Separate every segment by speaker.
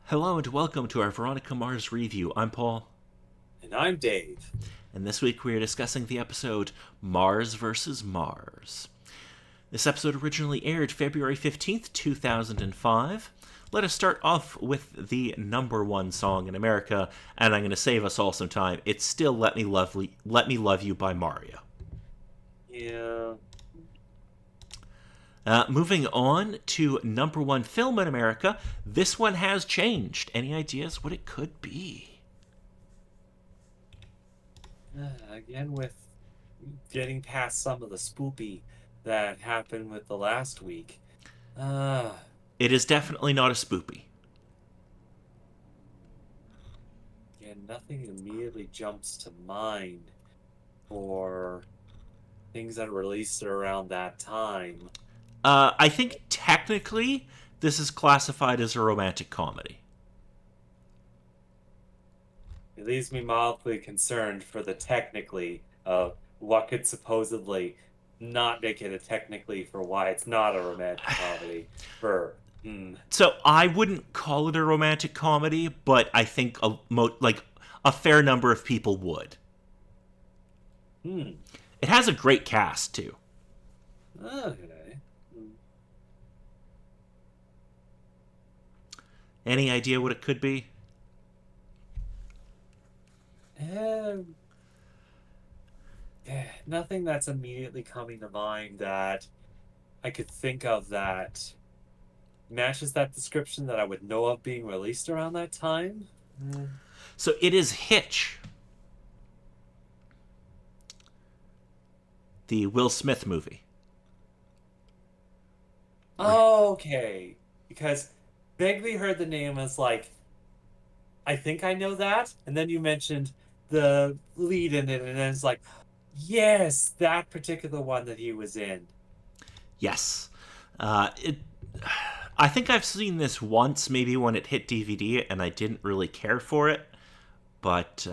Speaker 1: Hello and welcome to our Veronica Mars review. I'm Paul,
Speaker 2: And I'm Dave.
Speaker 1: and this week we are discussing the episode Mars vs. Mars. This episode originally aired February 15th, 2005. Let us start off with the number one song in America, and I'm going to save us all some time. It's still Let Me Love You by Mario.
Speaker 2: Yeah.
Speaker 1: Moving on to number one film in America, this one has changed. Any ideas what it could be?
Speaker 2: Again, with getting past some of the spoopy that happened with the last week. Uh,
Speaker 1: It is definitely not a spoopy.
Speaker 2: Again, nothing immediately jumps to mind for things that were released around that time.
Speaker 1: I think technically this is classified as a romantic comedy.
Speaker 2: It leaves me mildly concerned for the technically of what could supposedly not make it a technically for why it's not a romantic comedy.
Speaker 1: So I wouldn't call it a romantic comedy, but I think a fair number of people would.
Speaker 2: hmm.
Speaker 1: It has a great cast too.
Speaker 2: Okay.
Speaker 1: Any idea what it could be?
Speaker 2: Eh, Nothing that's immediately coming to mind that I could think of that matches that description that I would know of being released around that time.
Speaker 1: So it is Hitch, the Will Smith movie.
Speaker 2: Okay. Because vaguely heard the name as like, I think I know that. And then you mentioned the lead in it, and then it's like, yes, that particular one that he was in.
Speaker 1: Yes. It. I think I've seen this once, maybe when it hit DVD, and I didn't really care for it. But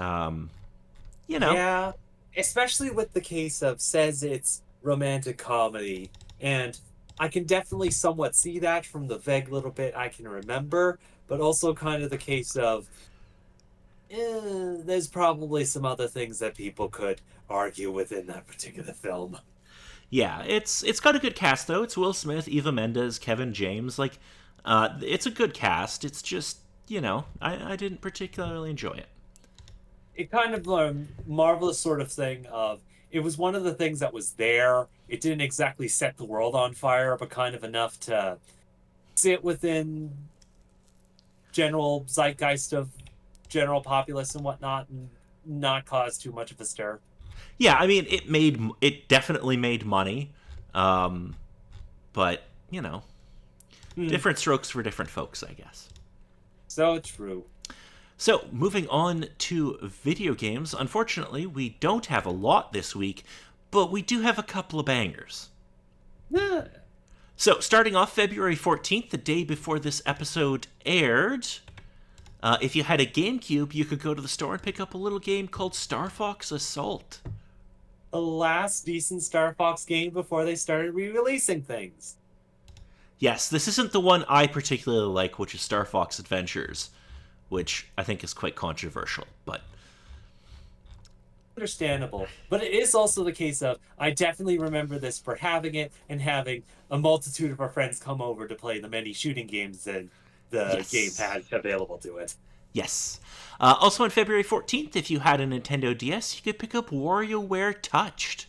Speaker 1: you know,
Speaker 2: Yeah, especially with the case of says it's romantic comedy, and I can definitely somewhat see that from the vague little bit I can remember, but also kind of the case of there's probably some other things that people could argue within that particular film.
Speaker 1: yeah, it's got a good cast though. It's Will Smith, Eva Mendes, Kevin James. It's a good cast. It's just I didn't particularly enjoy it.
Speaker 2: It kind of a marvelous sort of thing of it was one of the things that was there. It didn't exactly set the world on fire, but kind of enough to sit within general zeitgeist of general populace and whatnot, and not cause too much of a stir.
Speaker 1: Yeah, I mean it definitely made money, um, but
Speaker 2: Hmm.
Speaker 1: different strokes for different folks, I guess.
Speaker 2: So true.
Speaker 1: So, moving on to video games. Unfortunately, we don't have a lot this week, but we do have a couple of bangers.
Speaker 2: Yeah.
Speaker 1: So, starting off February 14th, the day before this episode aired, if you had a GameCube, you could go to the store and pick up a little game called Star Fox Assault.
Speaker 2: The last decent Star Fox game before they started re-releasing things.
Speaker 1: Yes, this isn't the one I particularly like, which is Star Fox Adventures, which I think is quite controversial, but
Speaker 2: Understandable. But it is also the case of I definitely remember this for having it and having a multitude of our friends come over to play the many shooting games that the game
Speaker 1: yes.
Speaker 2: had available to it.
Speaker 1: Yes. Also on February 14th, if you had a Nintendo DS, you could pick up WarioWare Touched.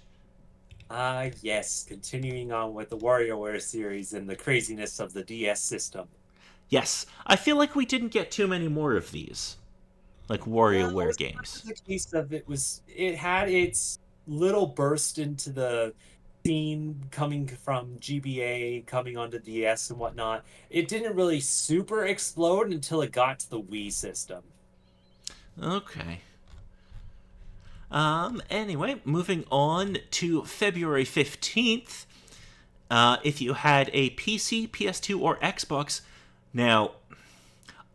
Speaker 2: Ah, yes, continuing on with the WarioWare series and the craziness of the DS system.
Speaker 1: Yes, I feel like we didn't get too many more of these, like
Speaker 2: It
Speaker 1: WarioWare
Speaker 2: was kind
Speaker 1: games.
Speaker 2: of the case of it had its little burst into the scene coming from GBA, coming onto DS and whatnot. It didn't really super explode until it got to the Wii system.
Speaker 1: Okay. Anyway, moving on to February 15th. If you had a PC, PS2, or Xbox, now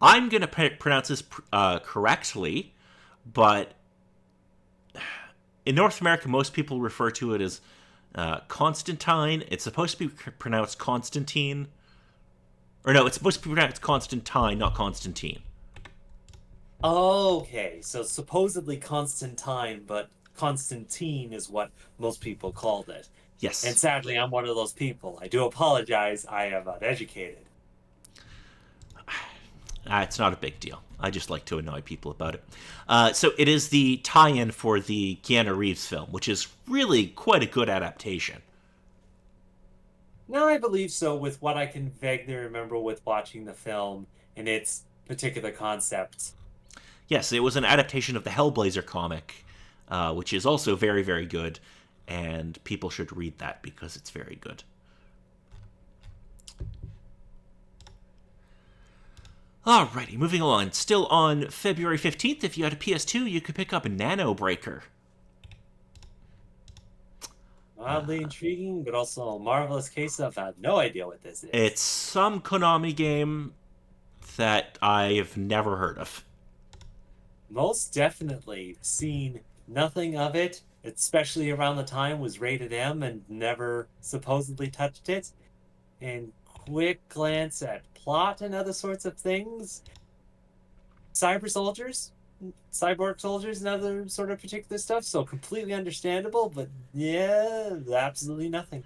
Speaker 1: I'm going to pronounce this correctly, but in North America, most people refer to it as Constantine. It's supposed to be pronounced Constantine. Or no, it's supposed to be pronounced Constantine, not Constantine.
Speaker 2: Okay, so supposedly Constantine, but Constantine is what most people called it. And
Speaker 1: Yes.
Speaker 2: sadly, I'm one of those people. I do apologize. I am uneducated.
Speaker 1: It's not a big deal. I just like to annoy people about it. So it is the tie-in for the Keanu Reeves film, which is really quite a good adaptation.
Speaker 2: No, I believe so, with what I can vaguely remember with watching the film and its particular concept.
Speaker 1: Yes, it was an adaptation of the Hellblazer comic, which is also very, very good, and people should read that because it's very good. Alrighty, moving on. Still on February 15th, if you had a PS2, you could pick up Nano Breaker.
Speaker 2: Oddly intriguing, but also a marvelous case of I have no idea what this is.
Speaker 1: It's some Konami game that I've never heard of.
Speaker 2: Most definitely seen nothing of it, especially around the time was rated M and never supposedly touched it. And quick glance at plot and other sorts of things. Cyber soldiers, cyborg soldiers, and other sort of particular stuff. So completely understandable, but yeah, absolutely nothing.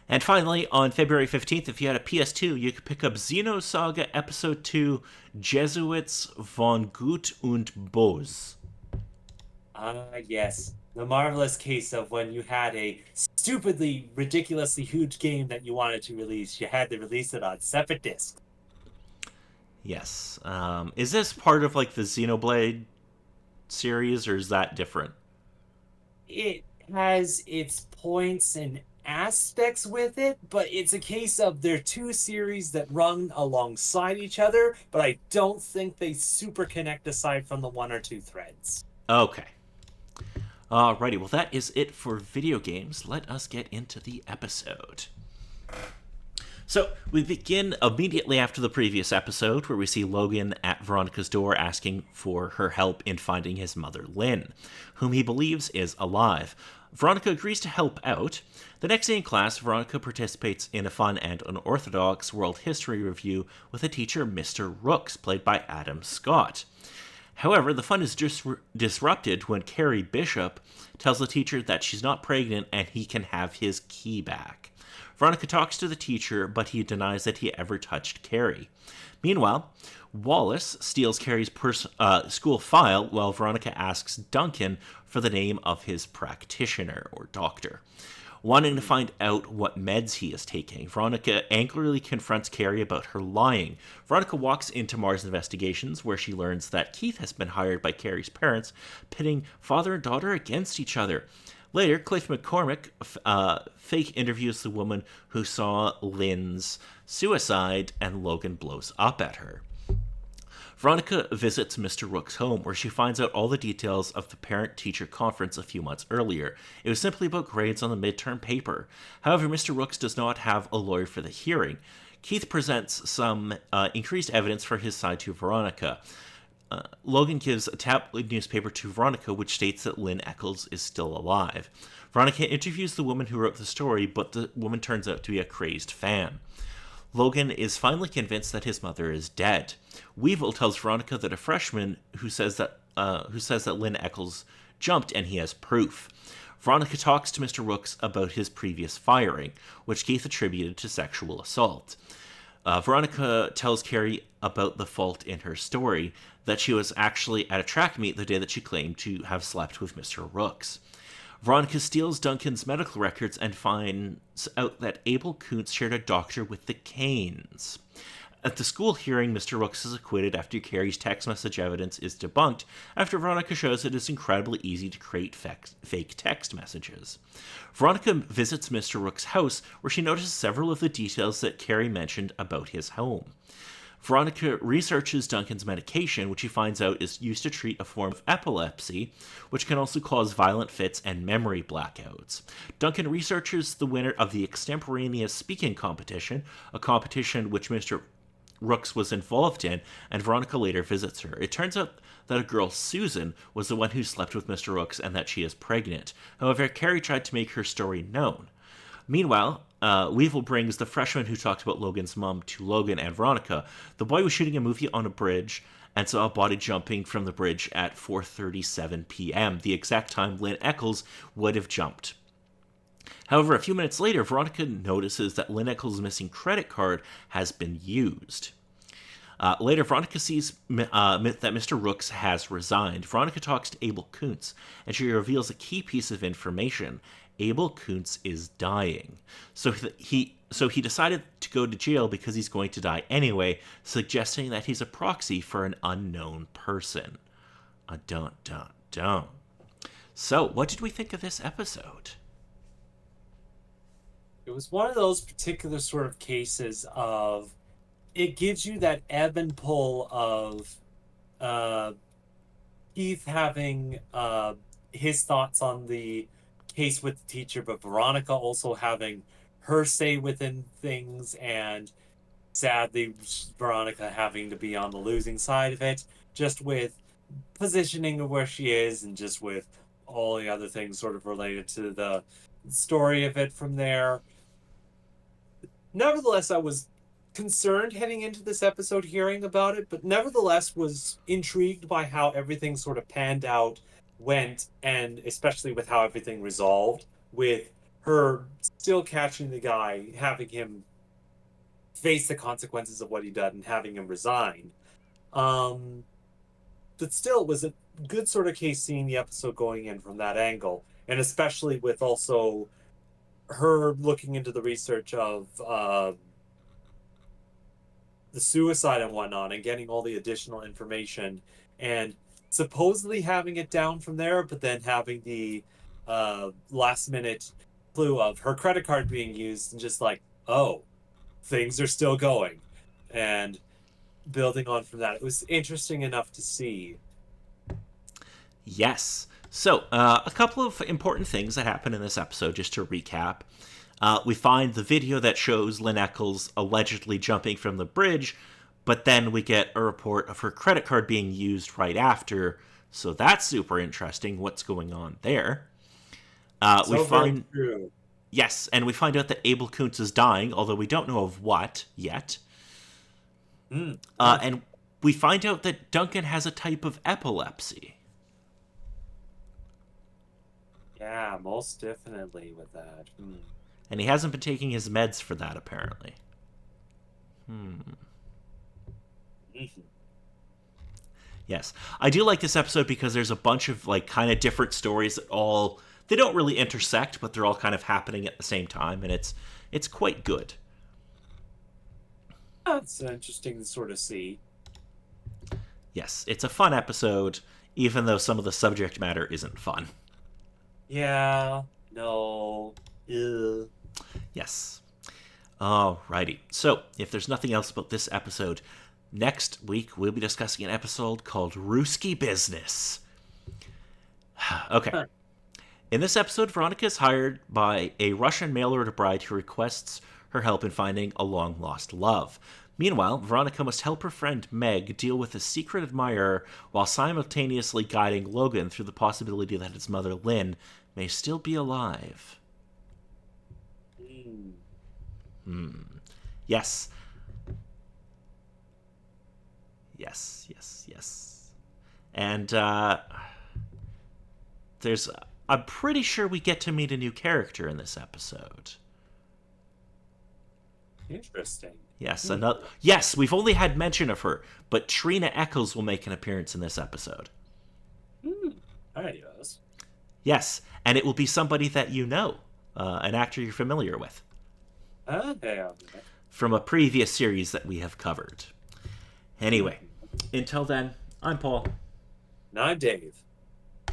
Speaker 1: And finally, on February 15th, if you had a PS2, you could pick up Xenosaga Episode 2 Jesuits von Gut und Böse.
Speaker 2: Yes. The marvelous case of when you had a stupidly, ridiculously huge game that you wanted to release, you had to release it on separate discs.
Speaker 1: Yes. Is this part of like the Xenoblade series, or is that different?
Speaker 2: It has its points and aspects with it, but it's a case of they're two series that run alongside each other, but I don't think they super connect aside from the one or two threads.
Speaker 1: Okay. Alrighty, well, that is it for video games. Let us get into the episode. So, we begin immediately after the previous episode, where we see Logan at Veronica's door asking for her help in finding his mother, Lynn, whom he believes is alive. Veronica agrees to help out. The next day in class, Veronica participates in a fun and unorthodox world history review with a teacher, Mr. Rooks, played by Adam Scott. However, the fun is disrupted when Carrie Bishop tells the teacher that she's not pregnant and he can have his key back. Veronica talks to the teacher, but he denies that he ever touched Carrie. Meanwhile, Wallace steals Carrie's school file while Veronica asks Duncan for the name of his practitioner or doctor. Wanting to find out what meds he is taking, Veronica angrily confronts Carrie about her lying. Veronica walks into Mars Investigations, where she learns that Keith has been hired by Carrie's parents, pitting father and daughter against each other. Later, Cliff McCormick fake interviews the woman who saw Lynn's suicide, and Logan blows up at her. Veronica visits Mr. Rook's home, where she finds out all the details of the parent-teacher conference a few months earlier. It was simply about grades on the midterm paper. However, Mr. Rooks does not have a lawyer for the hearing. Keith presents some increased evidence for his side to Veronica. Logan gives a tabloid newspaper to Veronica, which states that Lynn Eccles is still alive. Veronica interviews the woman who wrote the story, but the woman turns out to be a crazed fan. Logan is finally convinced that his mother is dead. Weevil tells Veronica that a freshman who says that Lynn Eccles jumped, and he has proof. Veronica talks to Mr. Rooks about his previous firing, which Keith attributed to sexual assault. Veronica tells Carrie about the fault in her story, that she was actually at a track meet the day that she claimed to have slept with Mr. Rooks. Veronica steals Duncan's medical records and finds out that Abel Kuntz shared a doctor with the Canes. At the school hearing, Mr. Rooks is acquitted after Carrie's text message evidence is debunked, after Veronica shows it is incredibly easy to create fake text messages. Veronica visits Mr. Rooks' house, where she notices several of the details that Carrie mentioned about his home. Veronica researches Duncan's medication, which she finds out is used to treat a form of epilepsy, which can also cause violent fits and memory blackouts. Duncan researches the winner of the extemporaneous speaking competition, a competition which Mr. Rooks was involved in, and Veronica later visits her. It turns out that a girl, Susan, was the one who slept with Mr. Rooks and that she is pregnant. However, Carrie tried to make her story known. Meanwhile, Weevil brings the freshman who talked about Logan's mom to Logan and Veronica. The boy was shooting a movie on a bridge and saw a body jumping from the bridge at 4:37 p.m., the exact time Lynn Eccles would have jumped. However, a few minutes later, Veronica notices that Lynn Eccles' missing credit card has been used. Later, Veronica sees that Mr. Rooks has resigned. Veronica talks to Abel Kuntz, and she reveals a key piece of information. Abel Kuntz is dying. So he decided to go to jail because he's going to die anyway, suggesting that he's a proxy for an unknown person. Dun, dun, dun. So, what did we think of this episode?
Speaker 2: It was one of those particular sort of cases of it gives you that ebb and pull of Keith having his thoughts on the case with the teacher, but Veronica also having her say within things, and sadly Veronica having to be on the losing side of it, just with positioning of where she is and just with all the other things sort of related to the story of it from there. Nevertheless, I was concerned heading into this episode hearing about it, but nevertheless was intrigued by how everything sort of panned out, went, and especially with how everything resolved, with her still catching the guy, having him face the consequences of what he done, and having him resign. But still, it was a good sort of case seeing the episode going in from that angle, and especially with also her looking into the research of the suicide and whatnot, and getting all the additional information, and supposedly having it down from there, but then having the last minute clue of her credit card being used, and just like, oh, things are still going, and building on from that. It was interesting enough to see.
Speaker 1: Yes. So, a couple of important things that happen in this episode, just to recap. We find the video that shows Lynn Eccles allegedly jumping from the bridge, but then we get a report of her credit card being used right after. So that's super interesting. What's going on there? We find
Speaker 2: true.
Speaker 1: Yes, and we find out that Abel Kuntz is dying, although we don't know of what yet. And we find out that Duncan has a type of epilepsy.
Speaker 2: Yeah, most definitely with that.
Speaker 1: And he hasn't been taking his meds for that, apparently. Yes. I do like this episode because there's a bunch of, like, kind of different stories that all... They don't really intersect, but they're all kind of happening at the same time, and it's quite good.
Speaker 2: That's interesting to sort of see.
Speaker 1: Yes, it's a fun episode, even though some of the subject matter isn't fun.
Speaker 2: Yeah, no. Ew.
Speaker 1: Yes. Alrighty. So, if there's nothing else about this episode, next week we'll be discussing an episode called Ruski Business. Okay. In this episode, Veronica is hired by a Russian mail-order bride who requests her help in finding a long-lost love. Meanwhile, Veronica must help her friend Meg deal with a secret admirer while simultaneously guiding Logan through the possibility that his mother, Lynn, may still be alive. Yes. Yes. And, I'm pretty sure we get to meet a new character in this episode.
Speaker 2: Interesting.
Speaker 1: Yes, yes, we've only had mention of her, but Trina Eccles will make an appearance in this episode.
Speaker 2: Yes.
Speaker 1: Yes, and it will be somebody that you know, an actor you're familiar with.
Speaker 2: Okay.
Speaker 1: From a previous series that we have covered. Anyway, until then, I'm Paul.
Speaker 2: And I'm Dave.